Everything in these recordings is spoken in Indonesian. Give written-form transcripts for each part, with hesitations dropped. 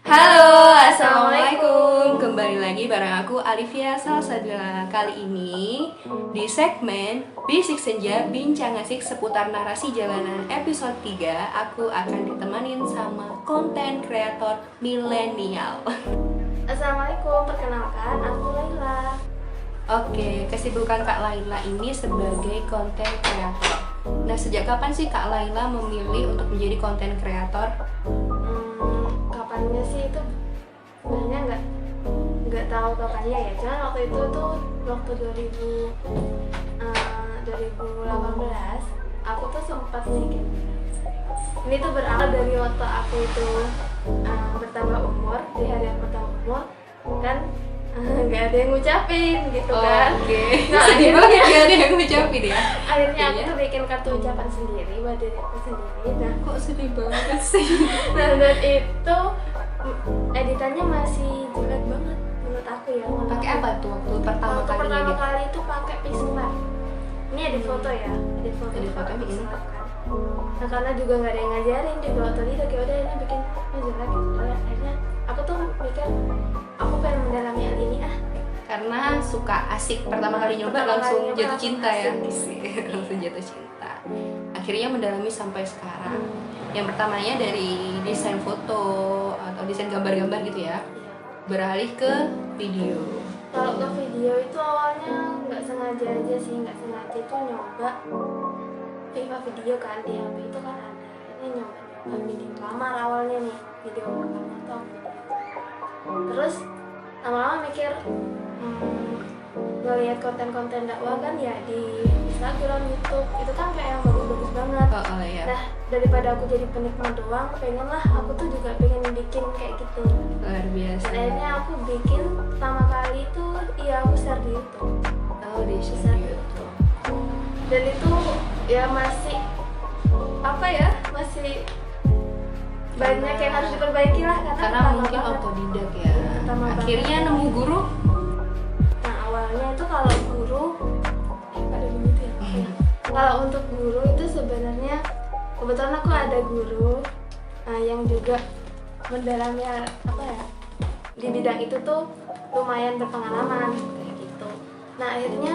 Halo, assalamualaikum. Kembali lagi bareng aku Alivia Salsabila. Kali ini di segmen Bisik Senja Bincang Asik seputar narasi jalanan episode 3, aku akan ditemanin sama konten kreator milenial. Assalamualaikum, perkenalkan aku Laila. Oke, kesibukan Kak Laila ini sebagai konten kreator. Nah, sejak kapan sih Kak Laila memilih untuk menjadi konten kreator? Kapannya sih itu sebenarnya nggak tahu kapannya ya. Cuman waktu itu tuh waktu 2018 aku tuh sempat mikir. Ini tuh berawal dari waktu aku itu bertambah umur, di hari yang bertambah umur kan nggak ada yang ngucapin gitu kan. Oke. Nah, Sedih akhirnya- banget ya ada yang ngucapin ya. Akhirnya aku Iya. tuh bikin kartu ucapan sendiri buat diri aku sendiri. Nah, Kok sedih banget sih? dan itu editannya masih jelek banget menurut aku ya. Pakai apa tuh waktu pertama Waktu kali pertama edit? kali itu pakai pixel art. Ini edit foto ya, edit foto Edit foto, pakai pixel mm. art kan. Nah karena juga nggak ada yang ngajarin juga waktu itu kayak udah ini bikin jelek gitu. Akhirnya aku tuh mikir aku pengen mendalami hal ini Karena suka asik, pertama kali nyoba Pertama langsung kali nyoba jatuh langsung cinta ya. asik. Langsung jatuh cinta. Akhirnya mendalami sampai sekarang. Yang pertamanya dari desain foto atau desain gambar-gambar gitu ya, beralih ke video. Kalau ke video itu awalnya nggak sengaja aja sih, nggak sengaja itu nyoba Viva video kan di HP itu kan ada. Ini nyoba video lamar awalnya nih, video pertama tuh video. Terus lama-lama mikir ngelihat konten-konten dakwah kan ya di Instagram, YouTube itu kan kayak yang bagus-bagus banget. Oh ya. Nah daripada aku jadi penikmat doang, pengen lah aku tuh juga pengen bikin kayak gitu. Luar biasa. Dan akhirnya aku bikin pertama kali itu aku share di YouTube. Oh, di Share di YouTube. YouTube. Dan itu ya masih masih banyak yang harus diperbaiki lah karena pertama mungkin banget. autodidak ya. Pertama Akhirnya banget. nemu guru. Nah awalnya itu kalau guru ada begitu ya. Ya. Kalau untuk guru itu sebenarnya kebetulan aku ada guru yang juga mendalami di bidang itu tuh lumayan berpengalaman kayak gitu. Nah akhirnya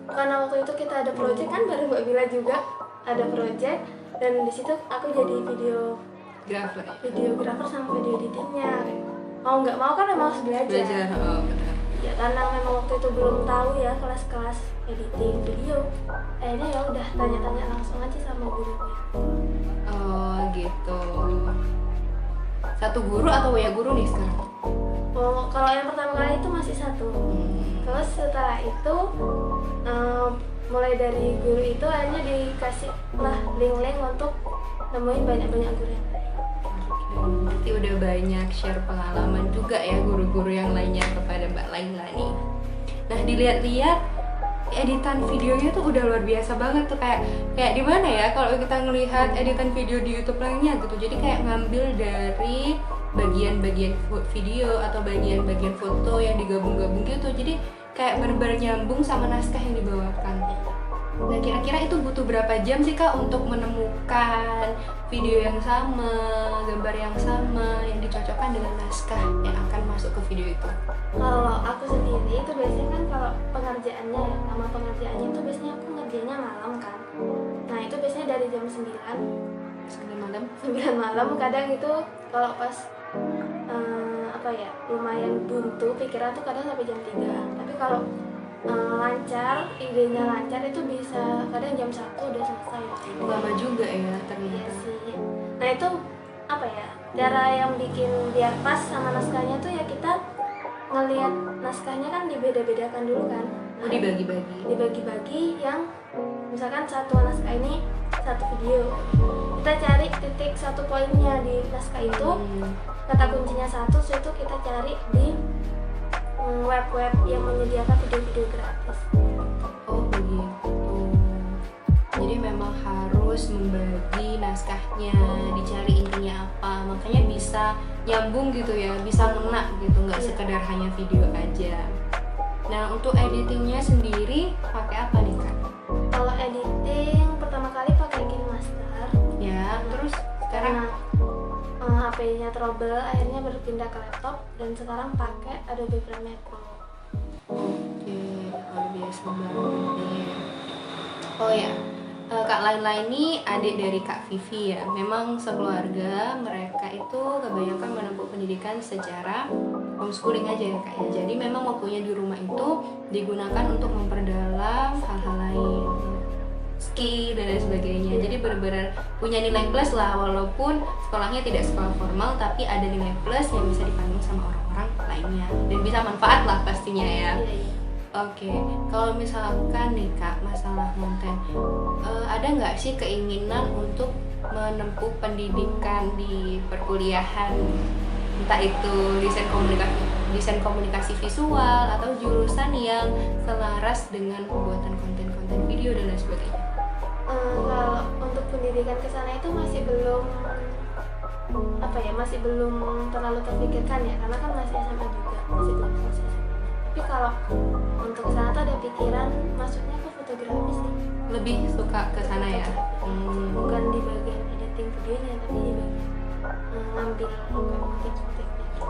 karena waktu itu kita ada project kan bareng Mbak Bila juga ada project dan di situ aku jadi videografer sama video editingnya. Mau nggak mau kan memang harus Belajar. Oh, benar. ya karena memang waktu itu belum tahu ya kelas-kelas editing video. Akhirnya ya udah tanya-tanya langsung aja sama gurunya. Oh, gitu. Satu guru atau banyak guru nih sekarang? Oh, kalau yang pertama kali itu masih satu. Terus setelah itu mulai dari guru itu akhirnya dikasih lah link-link untuk nemuin banyak-banyak guru yang lain. Berarti udah banyak share pengalaman juga ya guru-guru yang lainnya kepada Mbak Laila nih. Nah, dilihat-lihat editan videonya tuh udah luar biasa banget tuh, kayak di mana ya kalau kita ngelihat editan video di YouTube lainnya gitu. Jadi kayak ngambil dari bagian-bagian video atau bagian-bagian foto yang digabung-gabung gitu. Jadi kayak bener-bener nyambung sama naskah yang dibawakan. Nah, kira-kira itu butuh berapa jam sih Kak untuk menemukan video yang sama, gambar yang sama, yang dicocokkan dengan naskah yang akan masuk ke video itu? Kalau aku sendiri itu biasanya kan kalau pengerjaannya ya, nama pengerjaannya itu biasanya aku ngerjainnya malam kan. Nah itu biasanya dari jam 9 malam. 9 malam kadang itu kalau pas lumayan buntu pikiran tuh kadang sampai jam 3. Tapi kalau lancar, idenya lancar itu bisa kadang jam 1 udah selesai. Lama juga ya Iya ternyata. sih. Nah itu cara yang bikin biar pas sama naskahnya tuh ya kita ngelihat naskahnya kan dibeda-bedakan dulu kan. Oh, Dibagi-bagi yang misalkan satu naskah ini satu video. Kita cari titik satu poinnya di naskah itu. Kata kuncinya satu, itu kita cari di web-web yang menyediakan video-video gratis. Oh, begitu. Jadi memang harus membagi naskahnya, dicari intinya apa, makanya bisa nyambung gitu ya, bisa ngena gitu, nggak sekedar hanya video aja. Nah, untuk editingnya sendiri pakai apa nih Kak? Kalau editing pertama kali pakai KineMaster. Ya, terus sekarang Karena HP HP-nya trouble, akhirnya berpindah ke laptop dan sekarang pakai Adobe Premiere Pro. Oke, luar biasa banget nih. Oh ya, Kak Laila ini adik dari Kak Vivi ya. Memang sekeluarga mereka itu kebanyakan menempuh pendidikan secara homeschooling aja ya Kak ya. Jadi memang waktunya di rumah itu digunakan untuk memperdalam hal-hal lain, skill dan lain sebagainya. Jadi benar-benar punya nilai plus lah, walaupun sekolahnya tidak sekolah formal, tapi ada nilai plus yang bisa dipandang sama orang-orang lainnya dan bisa manfaat lah pastinya ya. Oke, kalau misalkan nih Kak, masalah konten, ada nggak sih keinginan untuk menempuh pendidikan di perkuliahan, entah itu desain komunikasi visual atau jurusan yang selaras dengan pembuatan konten-konten video dan lain sebagainya? Kalau untuk pendidikan ke sana itu masih belum masih belum terlalu terpikirkan ya, karena kan masih SMA juga, masih belum selesai SMA. Tapi kalau untuk ke sana tuh ada pikiran masuknya ke fotografi sih. Lebih suka ke sana ya? Bukan di bagian editing videonya, tapi di bagian ngambil motif-motifnya gitu.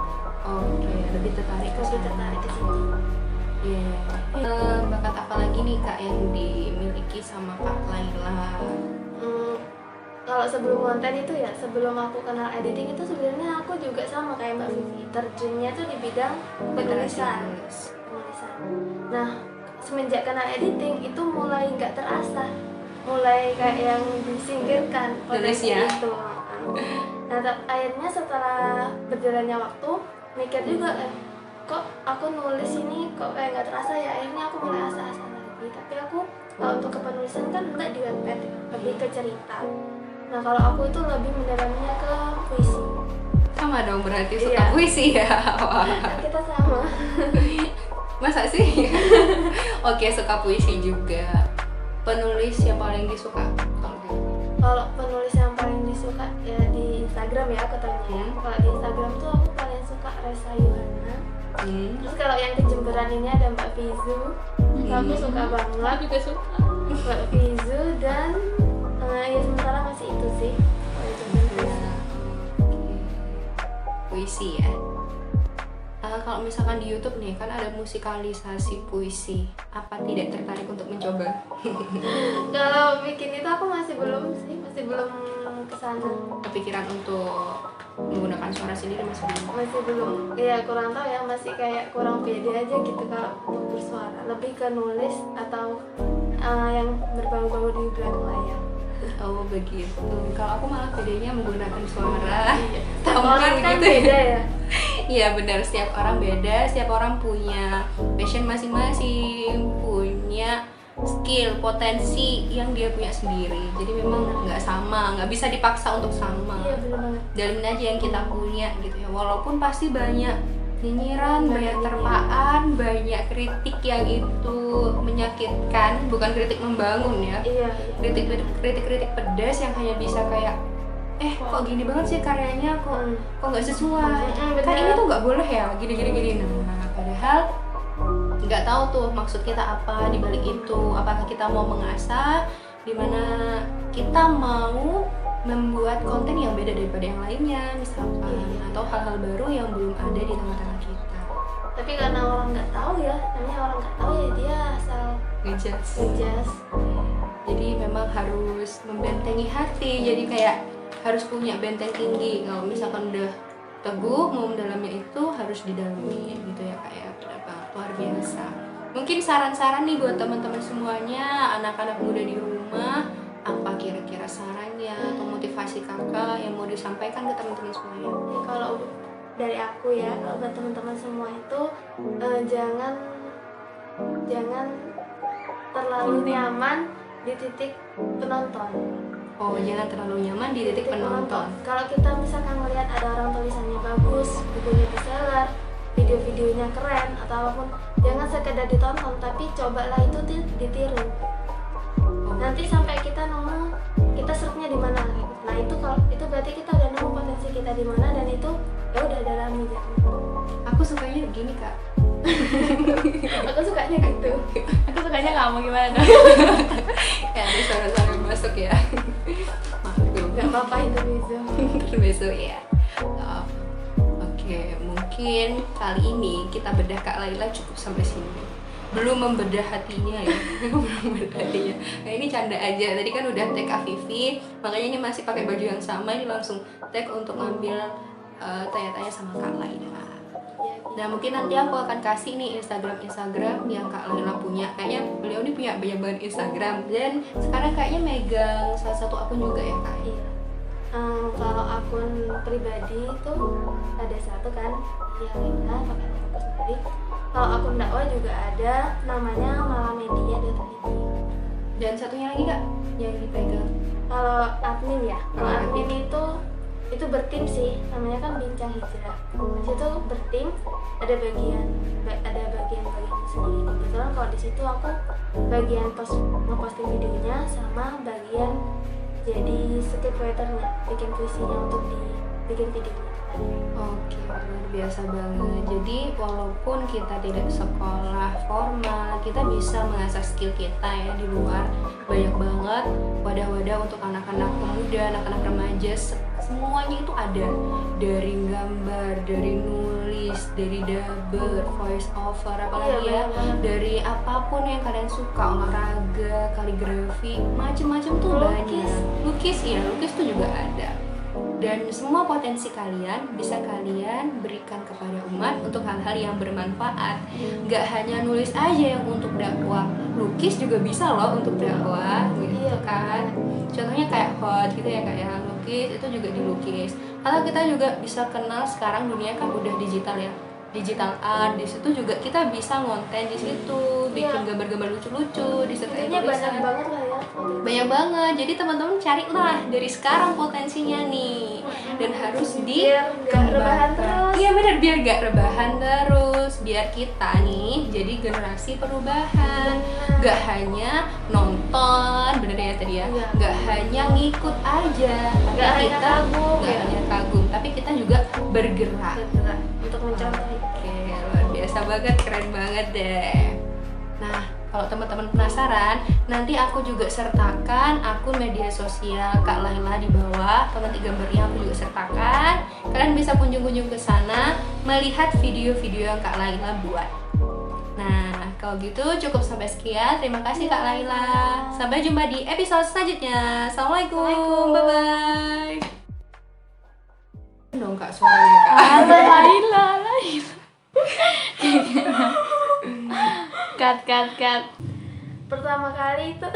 Oke, lebih tertarik ke sana. Iya. Bakat apa lagi nih Kak yang dimiliki sama Kak Laila? Kalau sebelum konten itu ya, sebelum aku kenal editing itu sebenarnya aku juga sama kayak Mbak Vivi, terjunnya tuh di bidang penulisan. Nah, semenjak kenal editing itu mulai nggak terasa, mulai kayak yang disingkirkan potensi itu. Nah, akhirnya setelah berjalannya waktu, mikir juga kok aku nulis ini kok kayak nggak terasa ya. Akhirnya aku mulai asa-asa lagi. Tapi aku kalau untuk kepenulisan kan enggak di Wattpad, lebih ke cerita. Nah, kalau aku itu lebih mendalaminya ke puisi. Sama dong berarti suka puisi ya? Wah. Kita sama. Masa sih? Oke, suka puisi juga. Penulis yang paling disuka? Kalau penulis yang paling disuka ya di Instagram ya, aku tanya. Kalau di Instagram tuh aku paling suka Resa Yuhana. Terus kalau yang di Jemberan ini ada Mbak Fizu. Aku suka banget. Aku juga suka Mbak Fizu dan ya sementara masih itu sih. Puisi ya. Kalau misalkan di YouTube nih kan ada musikalisasi puisi, apa tidak tertarik untuk mencoba? Kalau bikin itu aku masih belum kesana. Kepikiran untuk menggunakan suara sendiri masih belum. Ya kurang tahu ya, masih kayak kurang pede aja gitu kalau untuk bersuara. Lebih ke nulis atau yang berbau-bau di belakang layar. Oh begitu. Kalau aku malah bedanya menggunakan suara. Orang kan beda ya. Iya benar, setiap orang beda, setiap orang punya passion masing-masing, punya skill, potensi yang dia punya sendiri. Jadi memang nggak sama, nggak bisa dipaksa untuk sama. Iya benar banget. Dalamin aja yang kita punya gitu ya. Walaupun pasti banyak nyinyiran, banyak terpaan, banyak kritik yang itu menyakitkan, bukan kritik membangun ya. Iya. Kritik pedas yang hanya bisa kayak kok gini banget sih karyanya, kok nggak sesuai, kan ini tuh nggak boleh ya, gini. Nah padahal nggak tahu tuh maksud kita apa di balik itu. Apakah kita mau mengasah, dimana kita mau membuat konten yang beda daripada yang lainnya misalkan, atau hal-hal baru yang belum ada di tengah-tengah kita. Tapi karena orang nggak tahu ya, namanya orang nggak tahu ya, dia asal ngejudge. Jadi memang harus membentengi hati, jadi kayak harus punya benteng tinggi. Kalau misalkan udah teguh mau mendalamnya itu harus didalami gitu ya Kak ya. Luar biasa. Mungkin saran-saran nih buat teman-teman semuanya, anak-anak muda di rumah, apa kira-kira sarannya atau motivasi Kakak yang mau disampaikan ke teman-teman semuanya? Kalau dari aku ya, kalau buat teman-teman semua itu jangan terlalu nyaman di titik penonton. Oh, jangan terlalu nyaman di titik penonton. Kalau kita misalkan melihat ada orang tulisannya bagus, bukunya bestseller, video-videonya keren atau apapun, jangan sekedar ditonton, tapi cobalah itu ditiru. Nanti sampai kita nemu kita serapnya di mana. Nah itu kalau itu berarti kita udah nemu potensi kita di mana, dan itu ya udah dalami gitu. Aku sukanya gini Kak. Aku sukanya gitu. Aku sukanya kamu gimana? Ya ada suara-suara masuk ya. Maklum. Gak apa-apa itu besok. Besok ya. Oke, mungkin kali ini kita bedah Kak Laila cukup sampai sini. Belum membedah hatinya ya. Belum membedah hatinya. Nah, ini canda aja. Tadi kan udah tag Afifi, makanya ini masih pakai baju yang sama, ini langsung tag untuk ngambil tanya-tanya sama Kak Laila. Nah, mungkin nanti aku akan kasih nih Instagram yang Kak Laila punya. Kayaknya beliau ini punya banyak banget Instagram, dan sekarang kayaknya megang salah satu akun juga ya Kak. Iya. Kalau akun pribadi itu ada satu kan, ya Lina pakai nama aku sendiri. Kalau akun dakwah juga ada, namanya malamedia.id. Dan satunya lagi Kak yang dipegang. Kalau admin ya, kalau Oh, admin itu bertim sih, namanya kan Bincang Hijrah. Di situ bertim, ada bagian sendiri. Kebetulan kalau di situ aku bagian ngeposting videonya sama bagian jadi script writernya, bikin puisinya untuk dibikin videonya. Oke, luar biasa banget. Jadi walaupun kita tidak sekolah formal, kita bisa mengasah skill kita ya di luar. Banyak banget wadah-wadah untuk anak-anak pemuda, anak-anak remaja, semuanya itu ada. Dari gambar, dari nulis, dari dubber, voice over, apalagi ya, dari apapun yang kalian suka, olahraga, kaligrafi, macem-macem tuh banyak. Lukis tuh juga ada. Dan semua potensi kalian bisa kalian berikan kepada umat untuk hal-hal yang bermanfaat. Gak hanya nulis aja yang untuk dakwah, lukis juga bisa loh untuk dakwah gitu kan. Contohnya kayak hot gitu ya, kayak lukis itu juga dilukis. Atau kita juga bisa kenal sekarang dunia kan udah digital ya, digital art. Di situ juga kita bisa ngonten di situ, bikin gambar-gambar lucu-lucu, disertai Intinya banyak tulisan. banget lah ya. Banyak banget, jadi teman-teman cari lah dari sekarang potensinya nih, dan harus Biar nggak rebahan terus. Iya benar, biar gak rebahan terus, biar kita nih jadi generasi perubahan. Gak hanya nonton, bener ya tadi ya, Iya. gak hanya ngikut aja, tapi Nggak hanya kita kagum, gak ya. hanya kagum, tapi kita juga bergerak. Bergerak untuk mencontoh. Oke, luar biasa banget, keren banget deh. Nah, kalau teman-teman penasaran, nanti aku juga sertakan akun media sosial Kak Laila di bawah. Atau nanti gambarnya aku juga sertakan. Kalian bisa kunjung-kunjung ke sana, melihat video-video yang Kak Laila buat. Nah, kalau gitu cukup sampai sekian. Terima kasih Kak Laila. Sampai jumpa di episode selanjutnya. Assalamualaikum. Bye-bye. Dong Kak, suaranya Kak. Laila. Cut. Pertama kali itu